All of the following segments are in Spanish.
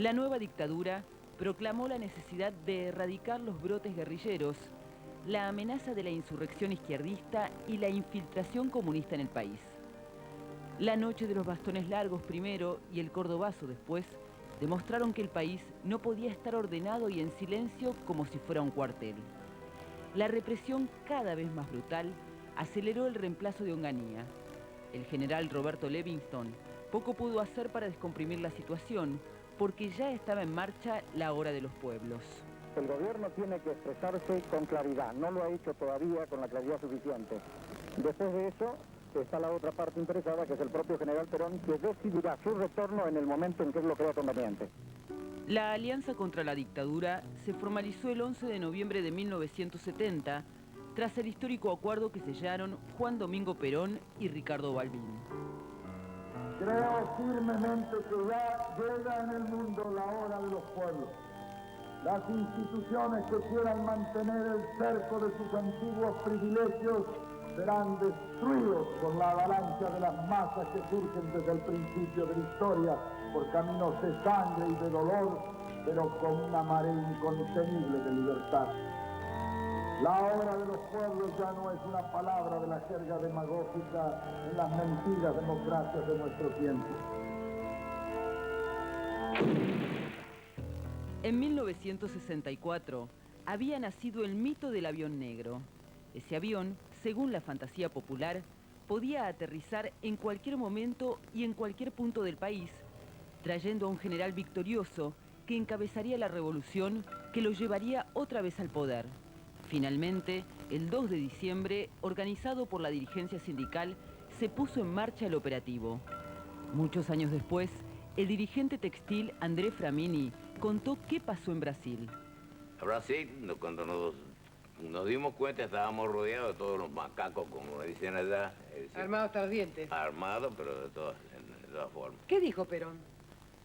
La nueva dictadura proclamó la necesidad de erradicar los brotes guerrilleros, la amenaza de la insurrección izquierdista y la infiltración comunista en el país. La noche de los bastones largos primero y el cordobazo después demostraron que el país no podía estar ordenado y en silencio como si fuera un cuartel. La represión cada vez más brutal aceleró el reemplazo de Onganía. El general Roberto Livingston poco pudo hacer para descomprimir la situación porque ya estaba en marcha la hora de los pueblos. El gobierno tiene que expresarse con claridad, no lo ha hecho todavía con la claridad suficiente. Después de eso está la otra parte interesada, que es el propio general Perón, que decidirá su retorno en el momento en que él lo crea conveniente. La alianza contra la dictadura se formalizó el 11 de noviembre de 1970, tras el histórico acuerdo que sellaron Juan Domingo Perón y Ricardo Balbín. Creo firmemente que ya llega en el mundo la hora de los pueblos. Las instituciones que quieran mantener el cerco de sus antiguos privilegios serán destruidos por la avalancha de las masas que surgen desde el principio de la historia por caminos de sangre y de dolor, pero con una marea incontenible de libertad. La hora de los pueblos ya no es una palabra de la jerga demagógica en las mentiras democracias de nuestro tiempo. En 1964 había nacido el mito del avión negro. Ese avión, según la fantasía popular, podía aterrizar en cualquier momento y en cualquier punto del país, trayendo a un general victorioso que encabezaría la revolución que lo llevaría otra vez al poder. Finalmente, el 2 de diciembre, organizado por la dirigencia sindical, se puso en marcha el operativo. Muchos años después, el dirigente textil André Framini contó qué pasó en Brasil. Brasil, cuando nos dimos cuenta, estábamos rodeados de todos los macacos, como dicen allá. Armados hasta los dientes. Armados, pero de todas formas. ¿Qué dijo Perón?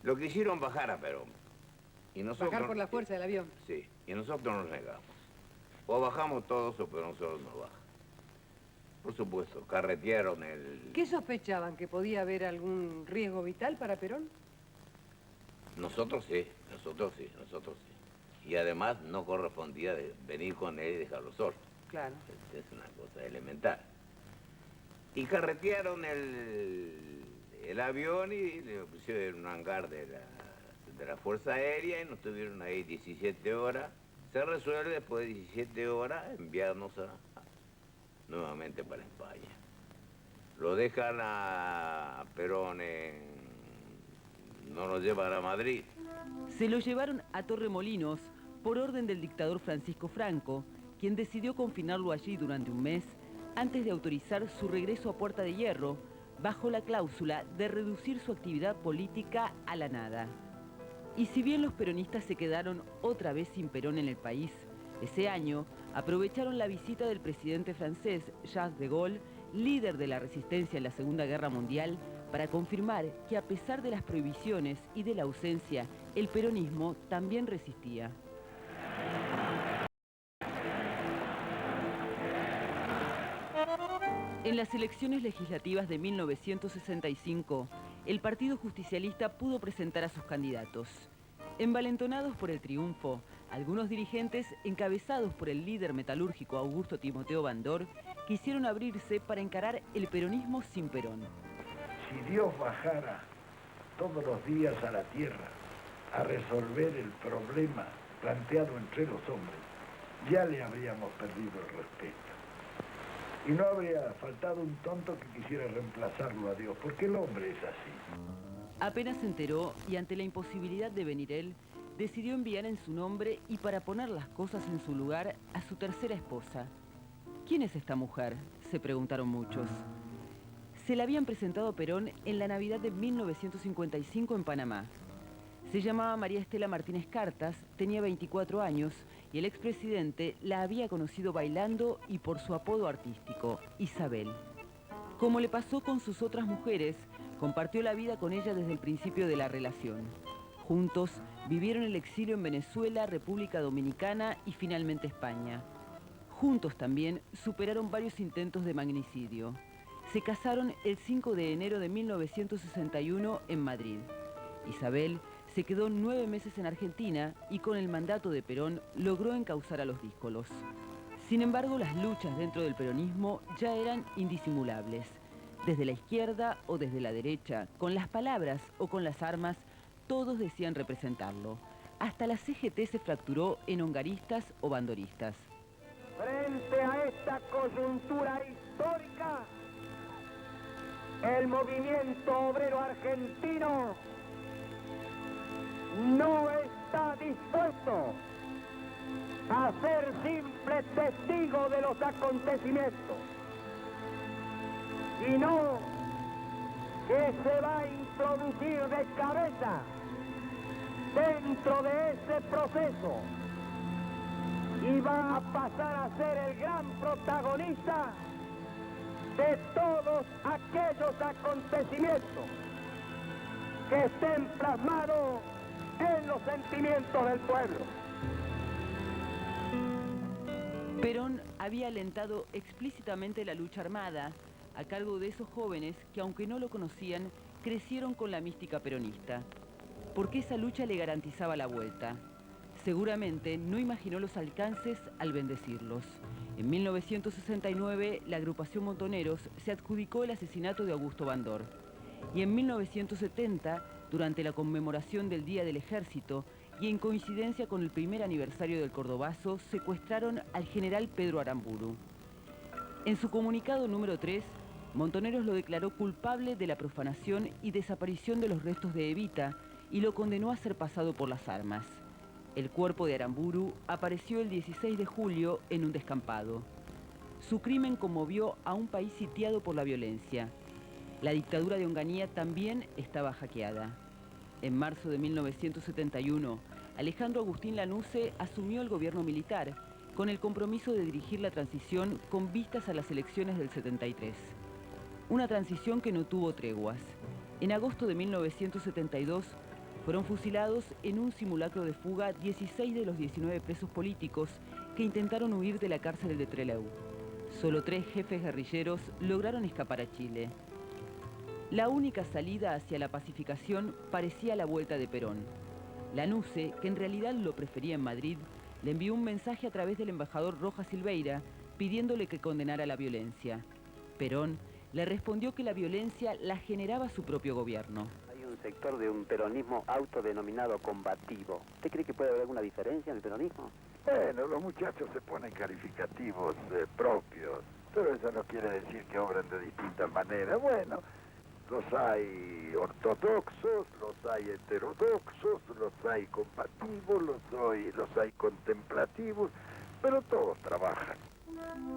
Lo quisieron bajar a Perón. Y nosotros, bajar por la fuerza del avión. Sí, y nosotros nos negamos. O bajamos todos o Perón solo nos baja. Por supuesto, carretearon el... ¿Qué sospechaban? ¿Que podía haber algún riesgo vital para Perón? Nosotros sí. Y además no correspondía venir con él y dejarlo solo. Claro. Es una cosa elemental. Y carretearon el avión y le pusieron en un hangar de la Fuerza Aérea y nos tuvieron ahí 17 horas. Se resuelve después de 17 horas enviarnos nuevamente para España. Lo dejan a Perón no lo llevan a Madrid. Se lo llevaron a Torremolinos por orden del dictador Francisco Franco, quien decidió confinarlo allí durante un mes antes de autorizar su regreso a Puerta de Hierro, bajo la cláusula de reducir su actividad política a la nada. Y si bien los peronistas se quedaron otra vez sin Perón en el país, ese año aprovecharon la visita del presidente francés Charles de Gaulle, líder de la resistencia en la Segunda Guerra Mundial, para confirmar que a pesar de las prohibiciones y de la ausencia, el peronismo también resistía. En las elecciones legislativas de 1965, el Partido Justicialista pudo presentar a sus candidatos. Envalentonados por el triunfo, algunos dirigentes, encabezados por el líder metalúrgico Augusto Timoteo Bandor, quisieron abrirse para encarar el peronismo sin Perón. Si Dios bajara todos los días a la tierra a resolver el problema planteado entre los hombres, ya le habríamos perdido el respeto. Y no habría faltado un tonto que quisiera reemplazarlo a Dios, porque el hombre es así. Apenas se enteró y ante la imposibilidad de venir él, decidió enviar en su nombre y para poner las cosas en su lugar a su tercera esposa. ¿Quién es esta mujer?, se preguntaron muchos. Se la habían presentado a Perón en la Navidad de 1955 en Panamá. Se llamaba María Estela Martínez Cartas, tenía 24 años y el expresidente la había conocido bailando y por su apodo artístico, Isabel. Como le pasó con sus otras mujeres, compartió la vida con ella desde el principio de la relación. Juntos vivieron el exilio en Venezuela, República Dominicana y finalmente España. Juntos también superaron varios intentos de magnicidio. Se casaron el 5 de enero de 1961 en Madrid. Isabel Se quedó 9 meses en Argentina y con el mandato de Perón logró encauzar a los díscolos. Sin embargo, las luchas dentro del peronismo ya eran indisimulables. Desde la izquierda o desde la derecha, con las palabras o con las armas, todos decían representarlo. Hasta la CGT se fracturó en hongaristas o bandoristas. Frente a esta coyuntura histórica, el movimiento obrero argentino no está dispuesto a ser simple testigo de los acontecimientos, sino que se va a introducir de cabeza dentro de ese proceso y va a pasar a ser el gran protagonista de todos aquellos acontecimientos que estén plasmados en los sentimientos del pueblo. Perón había alentado explícitamente la lucha armada a cargo de esos jóvenes que, aunque no lo conocían, crecieron con la mística peronista, porque esa lucha le garantizaba la vuelta. Seguramente no imaginó los alcances al bendecirlos. En 1969, la agrupación Montoneros se adjudicó el asesinato de Augusto Bandor. Y en 1970, durante la conmemoración del Día del Ejército y en coincidencia con el primer aniversario del Cordobazo, secuestraron al general Pedro Aramburu. En su comunicado número 3, Montoneros lo declaró culpable de la profanación y desaparición de los restos de Evita y lo condenó a ser pasado por las armas. El cuerpo de Aramburu apareció el 16 de julio en un descampado. Su crimen conmovió a un país sitiado por la violencia. La dictadura de Onganía también estaba hackeada. En marzo de 1971, Alejandro Agustín Lanusse asumió el gobierno militar con el compromiso de dirigir la transición con vistas a las elecciones del 73. Una transición que no tuvo treguas. En agosto de 1972, fueron fusilados en un simulacro de fuga 16 de los 19 presos políticos que intentaron huir de la cárcel de Trelew. Solo 3 jefes guerrilleros lograron escapar a Chile. La única salida hacia la pacificación parecía la vuelta de Perón. Lanusse, que en realidad lo prefería en Madrid, le envió un mensaje a través del embajador Rojas Silveira pidiéndole que condenara la violencia. Perón le respondió que la violencia la generaba su propio gobierno. Un sector de un peronismo autodenominado combativo. ¿Usted cree que puede haber alguna diferencia en el peronismo? Bueno, los muchachos se ponen calificativos propios, pero eso no quiere decir que obren de distintas maneras. Bueno, los hay ortodoxos, los hay heterodoxos, los hay combativos, los hay contemplativos, pero todos trabajan.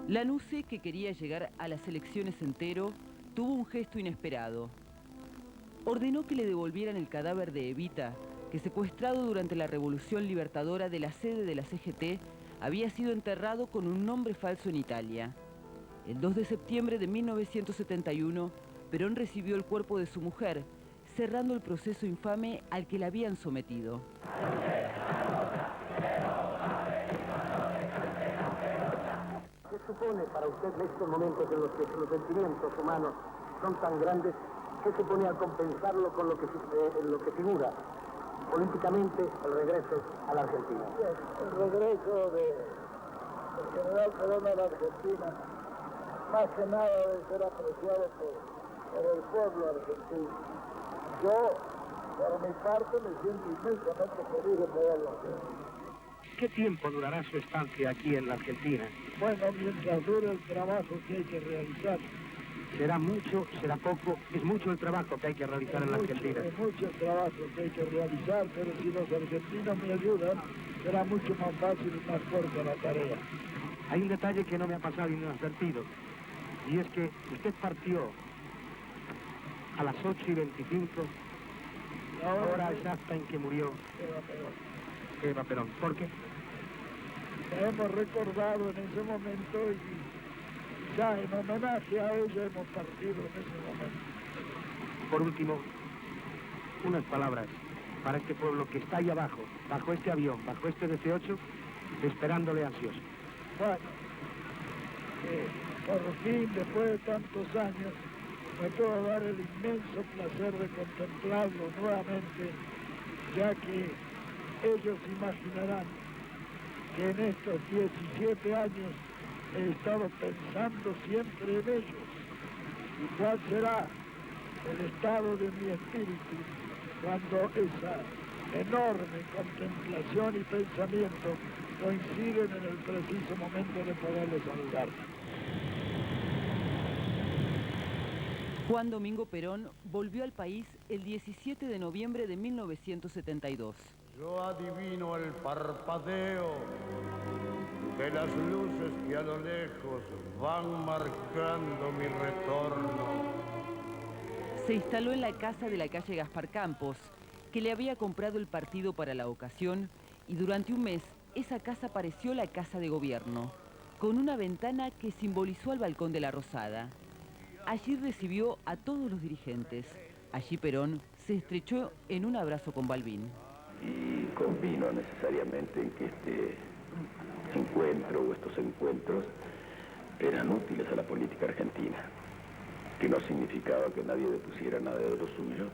Lanusse, que quería llegar a las elecciones entero, tuvo un gesto inesperado. Ordenó que le devolvieran el cadáver de Evita, que secuestrado durante la Revolución Libertadora de la sede de la CGT, había sido enterrado con un nombre falso en Italia. El 2 de septiembre de 1971, Perón recibió el cuerpo de su mujer, cerrando el proceso infame al que la habían sometido. ¿Qué supone para usted en estos momentos en los que los sentimientos humanos son tan grandes? ¿Qué supone al compensarlo con lo que figura políticamente el regreso a la Argentina? El regreso del general Perón a la Argentina, más que nada debe ser apreciado por el pueblo argentino. Yo, por mi parte, me siento inmensamente feliz de poderlo hacer. ¿Qué tiempo durará su estancia aquí en la Argentina? Bueno, mientras dure el trabajo que hay que realizar. ¿Será mucho, será poco? Es mucho el trabajo que hay que realizar en la Argentina. Es mucho el trabajo que hay que realizar, pero si los argentinos me ayudan, será mucho más fácil y más fuerte la tarea. Hay un detalle que no me ha pasado inadvertido, y es que usted partió a las 8:25, la hora exacta en que murió Eva Perón. ¿Por qué? La hemos recordado en ese momento y ya en homenaje a ella hemos partido en ese momento. Por último, unas palabras para este pueblo que está ahí abajo, bajo este avión, bajo este DC-8, esperándole ansioso. Bueno, por fin, después de tantos años, me puedo dar el inmenso placer de contemplarlo nuevamente ya que ellos imaginarán que en estos 17 años he estado pensando siempre en ellos. ¿Y cuál será el estado de mi espíritu cuando esa enorme contemplación y pensamiento coinciden en el preciso momento de poderles saludar? Juan Domingo Perón volvió al país el 17 de noviembre de 1972. Yo adivino el parpadeo de las luces que a lo lejos van marcando mi retorno. Se instaló en la casa de la calle Gaspar Campos, que le había comprado el partido para la ocasión, y durante un mes esa casa pareció la casa de gobierno, con una ventana que simbolizó al balcón de la Rosada. Allí recibió a todos los dirigentes. Allí Perón se estrechó en un abrazo con Balbín. Y convino necesariamente en que este encuentro o estos encuentros eran útiles a la política argentina, que no significaba que nadie depusiera nada de lo suyo,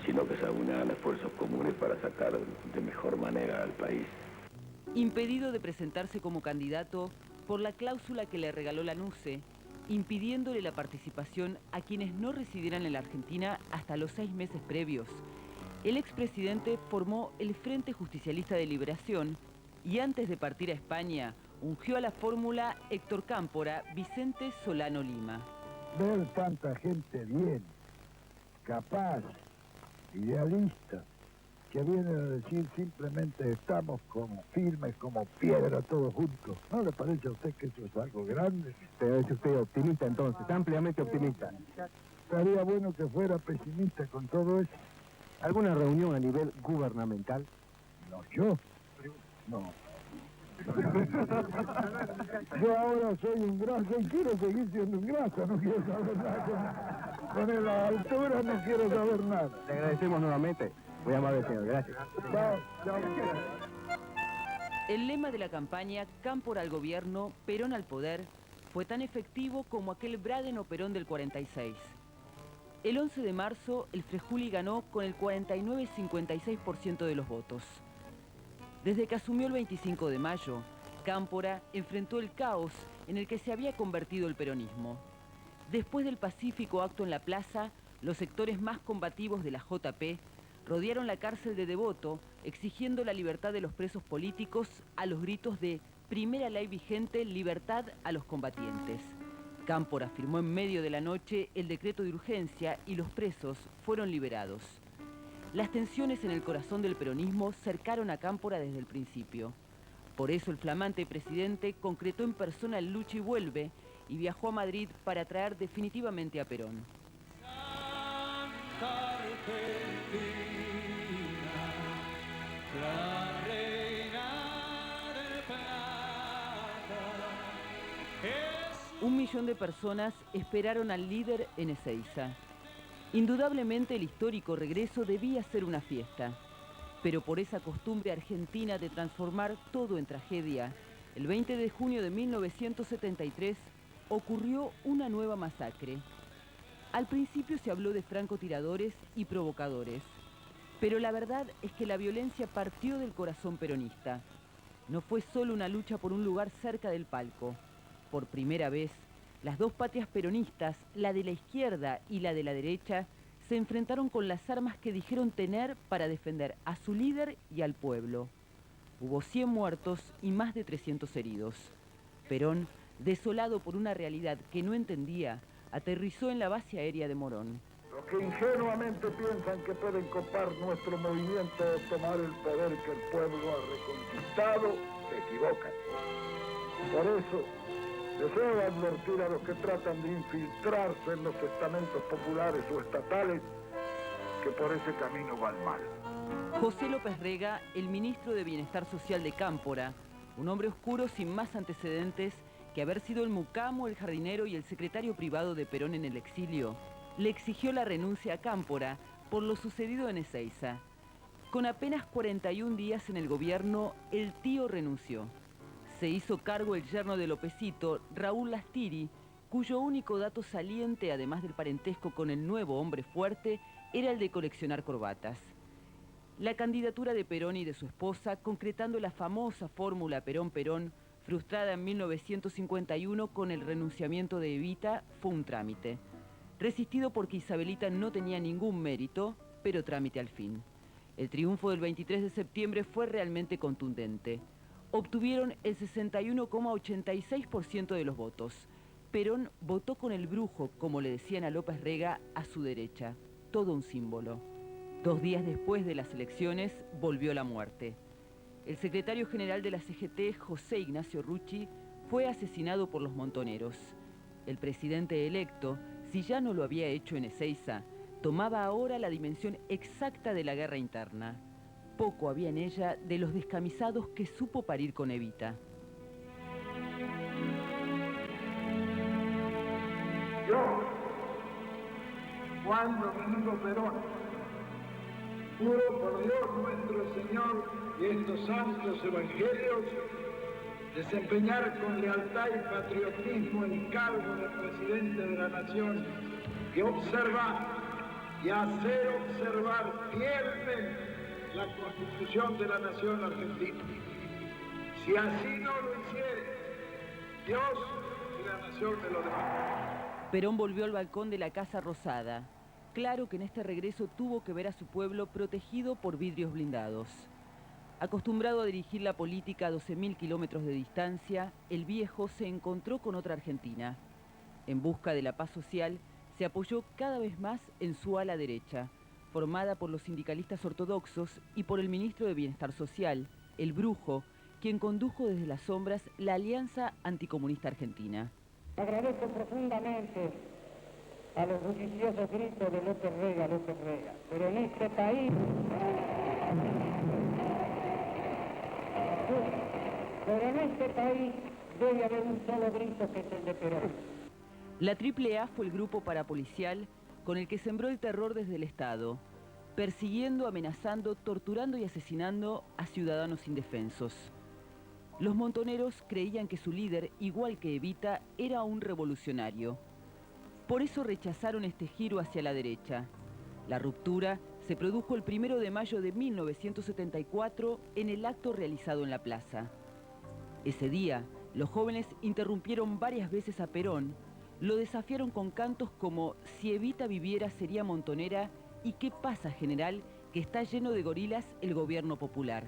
sino que se aunaban esfuerzos comunes para sacar de mejor manera al país. Impedido de presentarse como candidato por la cláusula que le regaló la NUCE, impidiéndole la participación a quienes no residieran en la Argentina hasta los 6 meses previos, el expresidente formó el Frente Justicialista de Liberación y antes de partir a España, ungió a la fórmula Héctor Cámpora, Vicente Solano Lima. Ver tanta gente bien, capaz, idealista, que vienen a decir simplemente estamos como firmes, como piedra todos juntos. ¿No le parece a usted que eso es algo grande? Es usted optimista entonces, ampliamente optimista. Estaría bueno que fuera pesimista con todo eso. ¿Alguna reunión a nivel gubernamental? No, yo. No. Yo ahora soy un grasa y quiero seguir siendo un grasa, no quiero saber nada. Con la altura no quiero saber nada. Le agradecemos nuevamente. Muy amable, señor. Gracias. Chao, chao. El lema de la campaña Cámpora al gobierno, Perón al poder, fue tan efectivo como aquel Braden o Perón del 46. El 11 de marzo, el Frejuli ganó con el 49,56% de los votos. Desde que asumió el 25 de mayo, Cámpora enfrentó el caos en el que se había convertido el peronismo. Después del pacífico acto en la plaza, los sectores más combativos de la JP rodearon la cárcel de Devoto, exigiendo la libertad de los presos políticos a los gritos de «Primera ley vigente, libertad a los combatientes». Cámpora firmó en medio de la noche el decreto de urgencia y los presos fueron liberados. Las tensiones en el corazón del peronismo cercaron a Cámpora desde el principio. Por eso el flamante presidente concretó en persona el lucha y vuelve y viajó a Madrid para traer definitivamente a Perón. Un millón de personas esperaron al líder en Ezeiza. Indudablemente el histórico regreso debía ser una fiesta, pero por esa costumbre argentina de transformar todo en tragedia, el 20 de junio de 1973 ocurrió una nueva masacre. Al principio se habló de francotiradores y provocadores, pero la verdad es que la violencia partió del corazón peronista. No fue solo una lucha por un lugar cerca del palco. Por primera vez, las dos patrias peronistas, la de la izquierda y la de la derecha, se enfrentaron con las armas que dijeron tener para defender a su líder y al pueblo. Hubo 100 muertos y más de 300 heridos. Perón, desolado por una realidad que no entendía, aterrizó en la base aérea de Morón. Los que ingenuamente piensan que pueden copar nuestro movimiento o tomar el poder que el pueblo ha reconquistado, se equivocan. Por eso, deseo advertir a los que tratan de infiltrarse en los estamentos populares o estatales que por ese camino van mal. José López Rega, el ministro de Bienestar Social de Cámpora, un hombre oscuro sin más antecedentes que haber sido el mucamo, el jardinero y el secretario privado de Perón en el exilio, le exigió la renuncia a Cámpora por lo sucedido en Ezeiza. Con apenas 41 días en el gobierno, el tío renunció. Se hizo cargo el yerno de Lópezito, Raúl Lastiri, cuyo único dato saliente, además del parentesco con el nuevo hombre fuerte, era el de coleccionar corbatas. la candidatura de Perón y de su esposa, concretando la famosa fórmula Perón-Perón, frustrada en 1951 con el renunciamiento de Evita, fue un trámite. Resistido porque Isabelita no tenía ningún mérito, pero trámite al fin. El triunfo del 23 de septiembre fue realmente contundente. Obtuvieron el 61,86% de los votos. Perón votó con el brujo, como le decían a López Rega, a su derecha. Todo un símbolo. 2 días después de las elecciones, volvió la muerte. El secretario general de la CGT, José Ignacio Rucci, fue asesinado por los montoneros. El presidente electo, si ya no lo había hecho en Ezeiza, tomaba ahora la dimensión exacta de la guerra interna. Poco había en ella de los descamisados que supo parir con Evita. Yo, Juan Domingo Perón, juro por Dios nuestro Señor y estos santos evangelios, desempeñar con lealtad y patriotismo el cargo de presidente de la nación y observar y hacer observar fielmente la Constitución de la nación argentina. Si así no lo hiciere, Dios y la nación me lo demandarán. Perón volvió al balcón de la Casa Rosada. Claro que en este regreso tuvo que ver a su pueblo protegido por vidrios blindados. Acostumbrado a dirigir la política a 12.000 kilómetros de distancia, el viejo se encontró con otra Argentina. En busca de la paz social, se apoyó cada vez más en su ala derecha, formada por los sindicalistas ortodoxos y por el ministro de Bienestar Social, el Brujo, quien condujo desde las sombras la Alianza Anticomunista Argentina. Agradezco profundamente a los bulliciosos gritos de López Rega, pero en este país debe haber un solo grito, que es el de Perón. La AAA fue el grupo parapolicial con el que sembró el terror desde el Estado, persiguiendo, amenazando, torturando y asesinando a ciudadanos indefensos. Los montoneros creían que su líder, igual que Evita, era un revolucionario. Por eso rechazaron este giro hacia la derecha. La ruptura se produjo el 1 de mayo de 1974 en el acto realizado en la plaza. Ese día, los jóvenes interrumpieron varias veces a Perón, lo desafiaron con cantos como «Si Evita viviera sería montonera» y «¿Qué pasa, general?», que está lleno de gorilas el gobierno popular.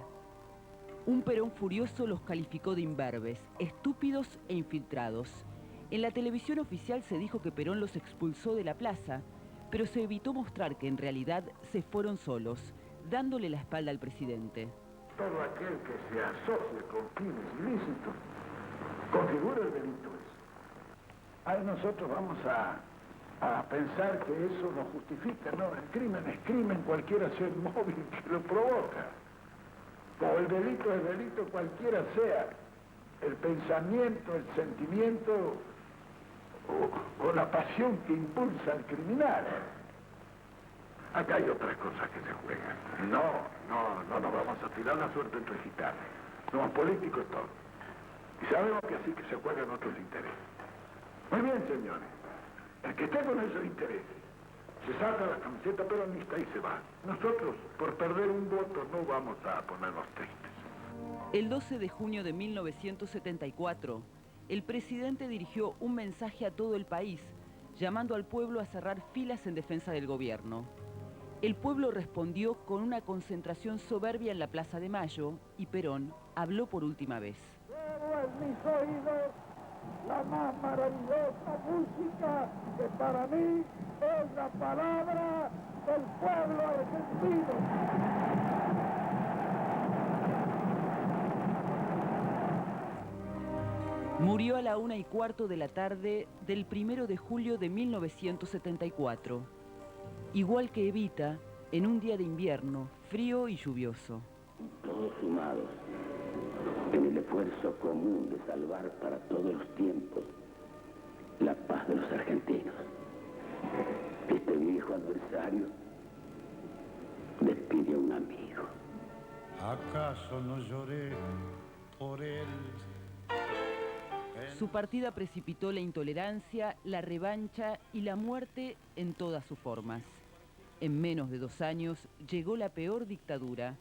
Un Perón furioso los calificó de imberbes, estúpidos e infiltrados. En la televisión oficial se dijo que Perón los expulsó de la plaza, pero se evitó mostrar que en realidad se fueron solos, dándole la espalda al presidente. Todo aquel que se asocie con fines ilícitos configura el delito ese. Ahí nosotros vamos a pensar que eso no justifica, no, el crimen es crimen, cualquiera sea el móvil que lo provoca. O el delito es delito, cualquiera sea el pensamiento, el sentimiento o la pasión que impulsa al criminal. Acá hay otras cosas que se juegan. No nos vamos a tirar la suerte entre gitanos. Somos políticos todos. Y sabemos que así que se juegan otros intereses. Muy bien, señores. El que esté con esos intereses se saca la camiseta peronista y se va. Nosotros, por perder un voto, no vamos a ponernos tristes. El 12 de junio de 1974, el presidente dirigió un mensaje a todo el país, llamando al pueblo a cerrar filas en defensa del gobierno. El pueblo respondió con una concentración soberbia en la Plaza de Mayo y Perón habló por última vez. Llevo en mis oídos la más maravillosa música que para mí es la palabra del pueblo argentino. Murió a la 1:15 de la tarde del 1 de julio de 1974. Igual que Evita, en un día de invierno, frío y lluvioso. Todos sumados en el esfuerzo común de salvar para todos los tiempos la paz de los argentinos. Este viejo adversario despide a un amigo. ¿Acaso no lloré por él? Su partida precipitó la intolerancia, la revancha y la muerte en todas sus formas. En menos de 2 años llegó la peor dictadura,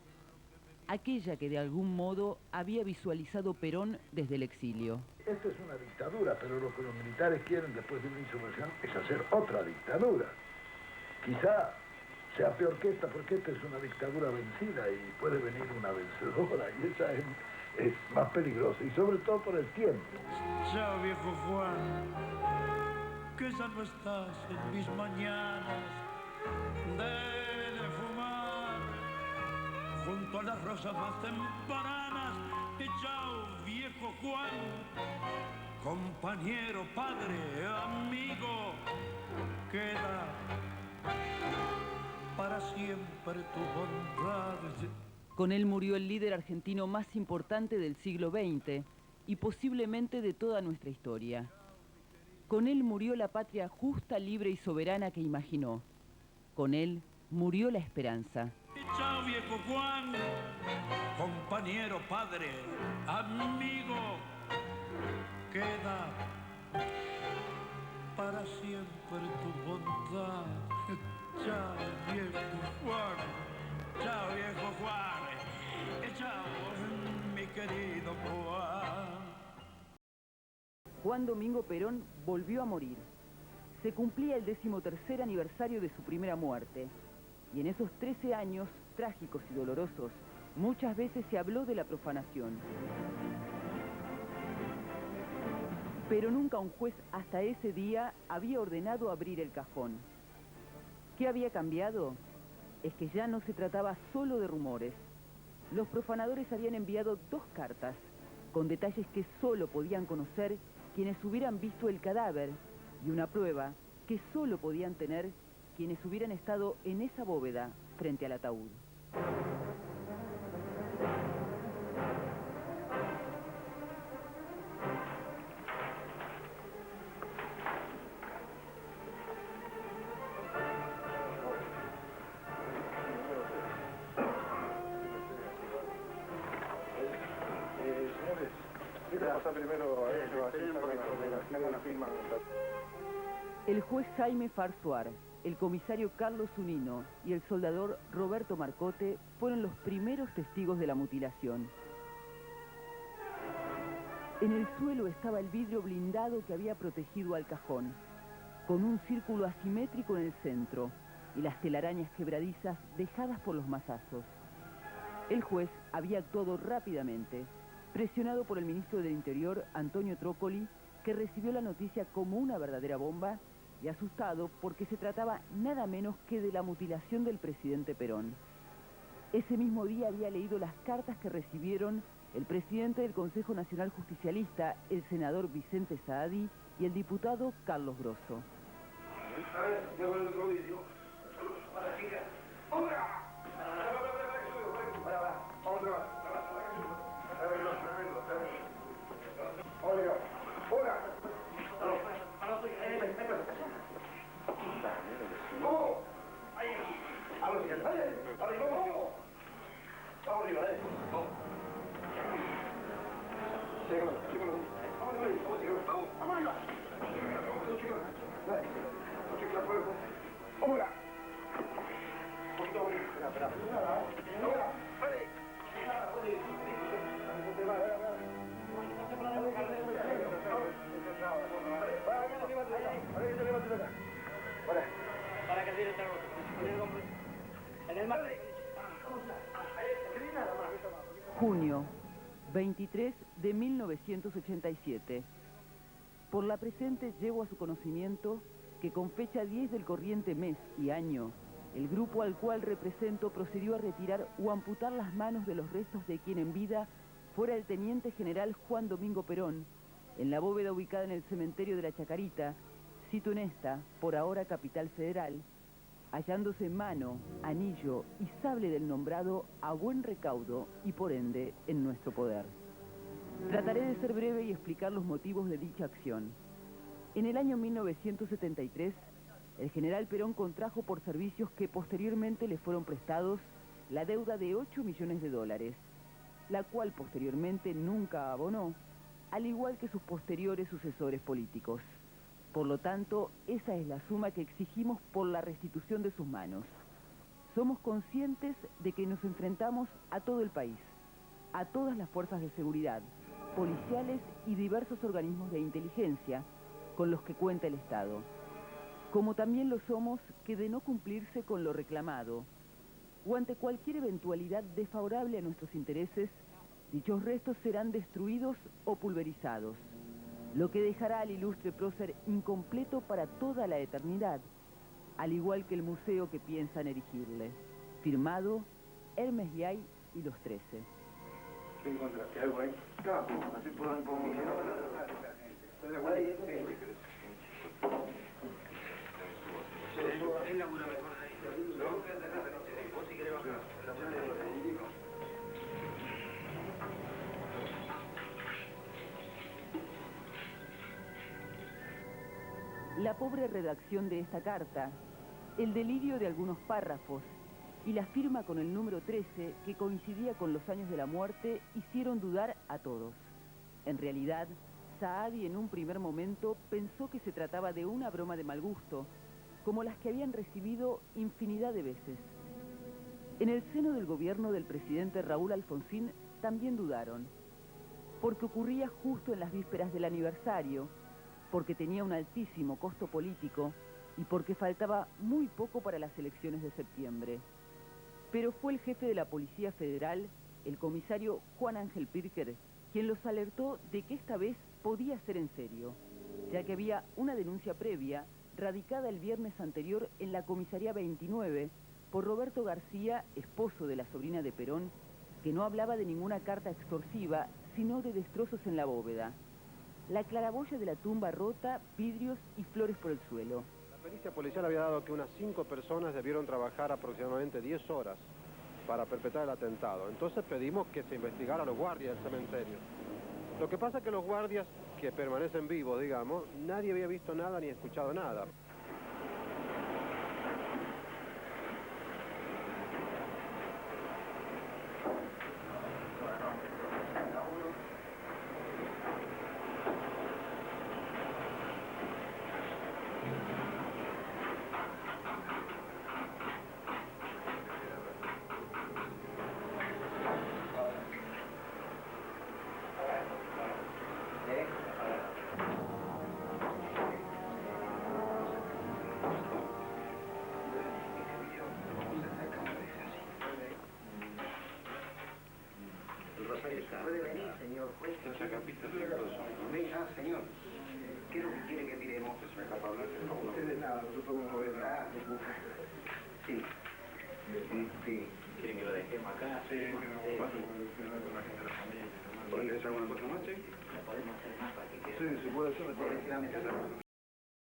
aquella que de algún modo había visualizado Perón desde el exilio. Esta es una dictadura, pero lo que los militares quieren después de una insurrección es hacer otra dictadura. Quizá sea peor que esta, porque esta es una dictadura vencida y puede venir una vencedora, y esa es más peligrosa, y sobre todo por el tiempo. Chao, viejo Juan, que ya no estás en mis mañanas de fumar junto a las rosas más tempranas. Chao, viejo Juan, compañero, padre, amigo, queda para siempre tu bondad. Con él murió el líder argentino más importante del siglo XX y posiblemente de toda nuestra historia. Con él murió la patria justa, libre y soberana que imaginó. Con él murió la esperanza. Chao, viejo Juan, compañero, padre, amigo, queda para siempre tu bondad. Chao, viejo Juan, chao, viejo Juan, chao, mi querido Juan. Juan Domingo Perón volvió a morir. Se cumplía el 13º aniversario de su primera muerte. Y en esos 13 años, trágicos y dolorosos, muchas veces se habló de la profanación. Pero nunca un juez hasta ese día había ordenado abrir el cajón. ¿Qué había cambiado? Es que ya no se trataba solo de rumores. Los profanadores habían enviado 2 cartas, con detalles que solo podían conocer quienes hubieran visto el cadáver, y una prueba que solo podían tener quienes hubieran estado en esa bóveda frente al ataúd. El juez Jaime Farsuar, el comisario Carlos Zunino y el soldador Roberto Marcote fueron los primeros testigos de la mutilación. En el suelo estaba el vidrio blindado que había protegido al cajón, con un círculo asimétrico en el centro y las telarañas quebradizas dejadas por los mazazos. El juez había actuado rápidamente, presionado por el ministro del Interior, Antonio Trócoli, que recibió la noticia como una verdadera bomba y asustado porque se trataba nada menos que de la mutilación del presidente Perón. Ese mismo día había leído las cartas que recibieron el presidente del Consejo Nacional Justicialista, el senador Vicente Saadi y el diputado Carlos Grosso. Junio, 23 de 1987. Por la presente llevo a su conocimiento que con fecha 10 del corriente mes y año, el grupo al cual represento procedió a retirar o amputar las manos de los restos de quien en vida fuera el teniente general Juan Domingo Perón, en la bóveda ubicada en el cementerio de la Chacarita, sito en esta, por ahora capital federal, hallándose mano, anillo y sable del nombrado a buen recaudo y por ende en nuestro poder. Trataré de ser breve y explicar los motivos de dicha acción. En el año 1973, el general Perón contrajo por servicios que posteriormente le fueron prestados la deuda de $8 millones, la cual posteriormente nunca abonó, al igual que sus posteriores sucesores políticos. Por lo tanto, esa es la suma que exigimos por la restitución de sus manos. Somos conscientes de que nos enfrentamos a todo el país, a todas las fuerzas de seguridad, policiales y diversos organismos de inteligencia con los que cuenta el Estado. Como también lo somos que de no cumplirse con lo reclamado, o ante cualquier eventualidad desfavorable a nuestros intereses, dichos restos serán destruidos o pulverizados, lo que dejará al ilustre prócer incompleto para toda la eternidad, al igual que el museo que piensan erigirle. Firmado, Hermes Yay y los 13. ¿Qué encontraste? ¿Algo ahí? No, así por mí. La pobre redacción de esta carta, el delirio de algunos párrafos y la firma con el número 13, que coincidía con los años de la muerte, hicieron dudar a todos. En realidad, Saadi en un primer momento pensó que se trataba de una broma de mal gusto, como las que habían recibido infinidad de veces. En el seno del gobierno del presidente Raúl Alfonsín también dudaron, porque ocurría justo en las vísperas del aniversario, porque tenía un altísimo costo político y porque faltaba muy poco para las elecciones de septiembre. Pero fue el jefe de la Policía Federal, el comisario Juan Ángel Pirker, quien los alertó de que esta vez podía ser en serio, ya que había una denuncia previa radicada el viernes anterior en la comisaría 29 por Roberto García, esposo de la sobrina de Perón, que no hablaba de ninguna carta extorsiva, sino de destrozos en la bóveda, la claraboya de la tumba rota, vidrios y flores por el suelo. La pericia policial había dado que unas 5 personas debieron trabajar aproximadamente 10 horas para perpetrar el atentado. Entonces pedimos que se investigara a los guardias del cementerio. Lo que pasa es que los guardias que permanecen vivos, digamos, nadie había visto nada ni escuchado nada. ¿Puede venir, señor juez? Ah, señor. ¿Qué es lo que quiere que miremos? Ustedes nada, nosotros vamos a ver. Sí. Sí. ¿Quieren que lo dejemos acá? Sí, que no pase con la gente de la familia. ¿Podés hacer alguna cosa más, che? ¿La podemos hacer más para que quede? Sí, se puede hacer.